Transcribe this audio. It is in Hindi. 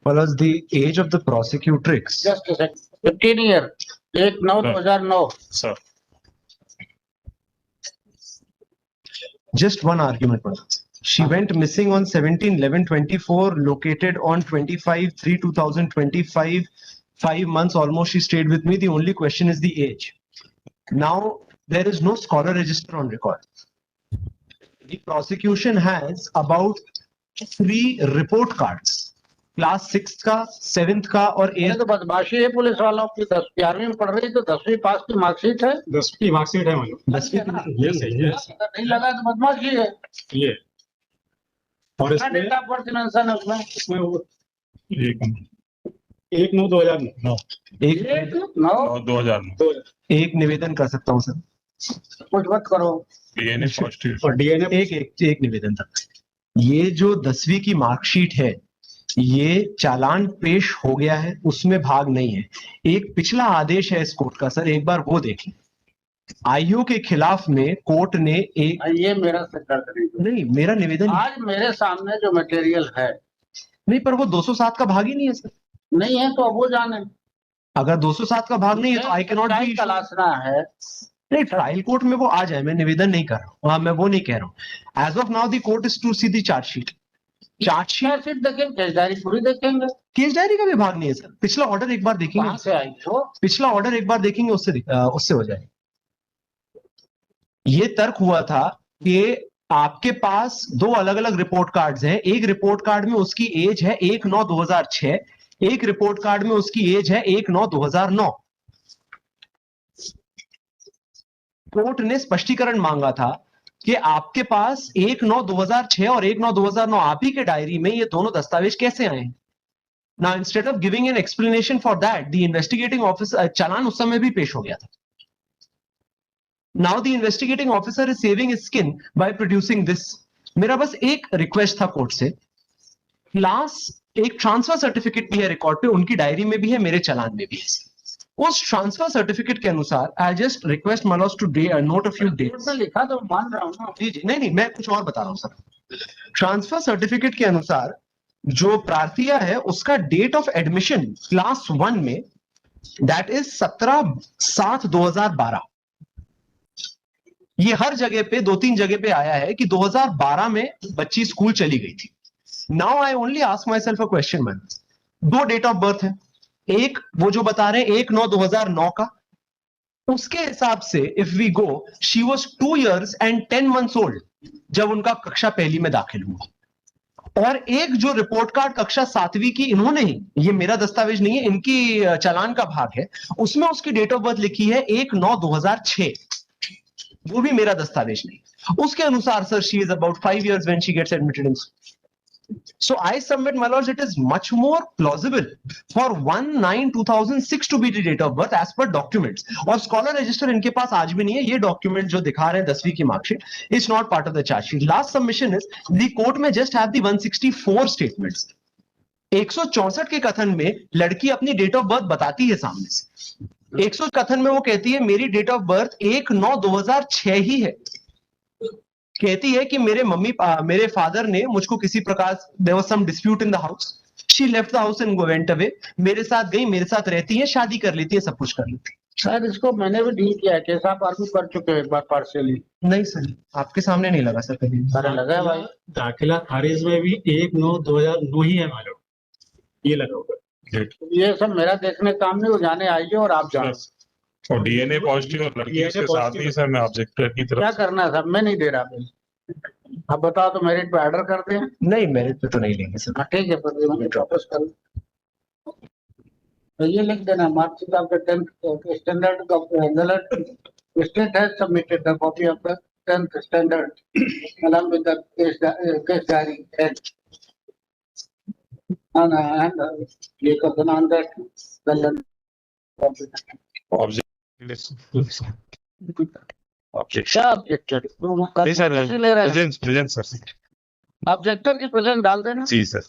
was the age of the prosecutrix. Just a second. 15 year. 1/9/2009. Sir, Just one argument, Manoj. She went missing on 17/11/24, located on 25/3/2025. 5 months almost she stayed with me. The only question is the age. Now, there is no scholar register on record. The prosecution has about 3 report cards. Class 6 का, 7th का और ये 8th. तो बदमाशी है पुलिस वालों की। 11वीं में पढ़ रही तो 10वीं पास की मार्कशीट है। 10 की मार्कशीट है मालूम। 10वीं की ये सही है अगर नहीं लगा तो बदमाशी है। ये और इसमें डेट ऑफ बर्थ मेंशन है उसमें। इसमें वो 1/9/2009 एक 2009 एक निवेदन कर सकता हूं सर. कुछ मत करो। DNA positive. और डीएनए एक निवेदन था. ये जो 10वीं की मार्कशीट है, ये चालान पेश हो गया है, उसमें भाग नहीं है. एक पिछला आदेश है इस कोर्ट का सर, एक बार वो देखें. आईओ के खिलाफ में कोर्ट ने एक ये मेरा सेक्रेटरी नहीं, मेरा निवेदन आज मेरे सामने जो मटेरियल है नहीं, पर वो 207 का भाग ही नहीं है सर. नहीं है तो अब वो जाने। अगर 207 का भाग नहीं है तो आई कैन नॉट बी. तलाशना है। नहीं, ट्रायल कोर्ट में वो आ जाए, मैं निवेदन नहीं कर रहा हूँ. हाँ, मैं वो नहीं कह रहा हूँ. As of now the court is to see the chargesheet. Chargesheet देखेंगे, केस डायरी पूरी देखेंगे। केस डायरी का भी भाग नहीं है सर. पिछला ऑर्डर एक बार देखेंगे. कहाँ से आई हो? पिछला ऑर्डर एक बार देखेंगे, उससे हो जाएगा. ये तर्क हुआ था कि आपके पास 2 अलग अलग रिपोर्ट कार्ड्स हैं. एक रिपोर्ट कार्ड में उसकी एज है 1/9/2006. एक रिपोर्ट कार्ड में उसकी एज है 1/9/2009. कोर्ट ने स्पष्टीकरण मांगा था कि आपके पास 1/9/2006 और 1/9/2009 आप ही के डायरी में ये दोनों दस्तावेज कैसे आए. Now, instead of giving an explanation for that, the investigating officer चालान उस समय भी पेश हो गया था. Now the investigating officer is saving his skin by producing this. मेरा बस एक रिक्वेस्ट था कोर्ट से. क्लास एक ट्रांसफर सर्टिफिकेट भी है रिकॉर्ड पे, उनकी डायरी में भी है, मेरे चालान में भी है. उस ट्रांसफर सर्टिफिकेट के अनुसार आई जस्ट रिक्वेस्ट मालॉस to note a few dates. लिखा तो मान रहा हूँ ना। जी, नहीं, मैं कुछ और बता रहा हूँ सर. ट्रांसफर सर्टिफिकेट के अनुसार जो प्रार्थिया है उसका डेट ऑफ एडमिशन क्लास 1 में दैट इज 17/7/2012. ये हर जगह पे 2-3 जगह पे आया है कि 2012 में बच्ची स्कूल चली गई थी. Now I only ask myself a question. Man, 2 date of birth है. एक वो जो बता रहे हैं 1/9/2009 का, उसके हिसाब से if we go, she was 2 years and 10 months old जब उनका कक्षा 1 में दाखिल हुआ. और एक जो रिपोर्ट कार्ड कक्षा 7वीं की इन्होंने ही, ये मेरा दस्तावेज नहीं है, इनकी चालान का भाग है, उसमें उसकी डेट ऑफ बर्थ लिखी है 1/9/2006. वो भी मेरा दस्तावेज नहीं. उसके अनुसार sir she is about 5 years when she gets admitted in school. So I submit, my lords, it is much more plausible for 1/9/2006 to be the date of birth as per documents. और स्कॉलर रजिस्टर इनके पास आज भी नहीं है. ये डॉक्यूमेंट जो दिखा रहे हैं 10वीं की marksheet, it's not part of the chargesheet. Last submission is the court में जस्ट हैव द 164 स्टेटमेंट्स. 164 के कथन में लड़की अपनी डेट ऑफ बर्थ बताती है सामने से. 100 कथन में वो कहती है मेरी डेट ऑफ बर्थ 1/9/2006 ही है. कहती है कि मेरे फादर ने मुझको किसी प्रकार, there was some dispute in the house, she left the house and went away. मेरे साथ गई, मेरे साथ रहती है, शादी कर लेती है, सब कुछ कर लेती है. शायद इसको मैंने भी डील किया है, केस आप आर्मी कर चुके हैं एक बार पार्शियली। नहीं सर, आपके सामने नहीं लगा सर कभी। अरे लगा है भाई। दाखिला खारिज में भी 1/9/2009 ही है मालूम, ये लगा हुआ। ये सब मेरा देखने काम नहीं, वो जाने आइए और आप जाओ। और डीएनए पॉजिटिव और लड़की के साथ नहीं सर, मैं ऑब्जेक्टर की तरफ क्या करना है सर, मैं नहीं दे रहा बिल। आप बताओ तो मेरिट पे ऑर्डर कर दें। नहीं, मेरिट पे तो नहीं लेंगे सर। हाँ ठीक है, फिर वापस कर तो ये लिख देना, marksheet of the 10th standard state has submitted the copy of the 10th standard along with the case diary and ये कर देना on that ऑब्जेक्टर की प्रेजेंट डाल देना। जी सर।